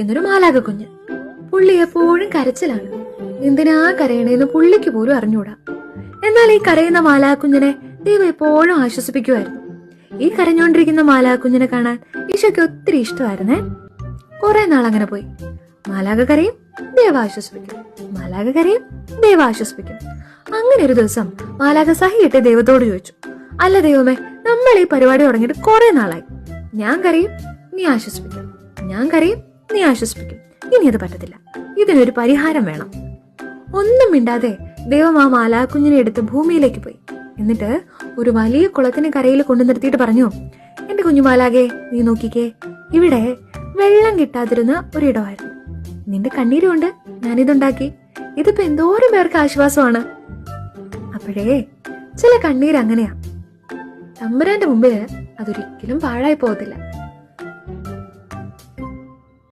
ഒരു മാലാക കുഞ്ഞ്. പുള്ളി എപ്പോഴും കരച്ചിലാണ്. എന്തിനാ കരയണേന്ന് പുള്ളിക്ക് പോലും അറിഞ്ഞൂടാ. എന്നാൽ ഈ കരയുന്ന മാലാകുഞ്ഞിനെ ദൈവം എപ്പോഴും ആശ്വസിപ്പിക്കുമായിരുന്നു. ഈ കരഞ്ഞോണ്ടിരിക്കുന്ന മാലാകുഞ്ഞിനെ കാണാൻ ഈശോയ്ക്ക് ഒത്തിരി ഇഷ്ടമായിരുന്നേ. കുറെ നാൾ അങ്ങനെ പോയി. മാലാക കരയും, ദൈവം ആശ്വസിപ്പിക്കും. മാലാക കരയും, ദൈവം ആശ്വസിപ്പിക്കും. അങ്ങനെ ഒരു ദിവസം മാലാക സഹിയിട്ട് ദൈവത്തോട് ചോദിച്ചു, അല്ല ദൈവമേ, നമ്മൾ ഈ പരിപാടി തുടങ്ങിയിട്ട് കുറെ നാളായി. ഞാൻ കരയും, നീ ആശ്വസിപ്പിക്കും. ഞാൻ കരയും, നീ ആശ്വസിപ്പിക്കും. ഇനി അത് പറ്റത്തില്ല. ഇതിനൊരു പരിഹാരം വേണം. ഒന്നും മിണ്ടാതെ ദൈവം ആ മാലാകുഞ്ഞിനെ എടുത്ത് ഭൂമിയിലേക്ക് പോയി. എന്നിട്ട് ഒരു വലിയ കുളത്തിന് കരയിൽ കൊണ്ടു നിർത്തിയിട്ട് പറഞ്ഞു, എന്റെ കുഞ്ഞു മാലാകെ, നീ നോക്കിക്കേ, ഇവിടെ വെള്ളം കിട്ടാതിരുന്ന ഒരിടമായിരുന്നു. നിന്റെ കണ്ണീരുകൊണ്ട് ഞാനിതുണ്ടാക്കി. ഇതിപ്പോ എന്തോരം പേർക്ക് ആശ്വാസമാണ്. അപ്പോഴേ ചില കണ്ണീര് അങ്ങനെയാ. തമ്പുരാന്റെ മുമ്പില് അതൊരിക്കലും പാഴായി പോകത്തില്ല.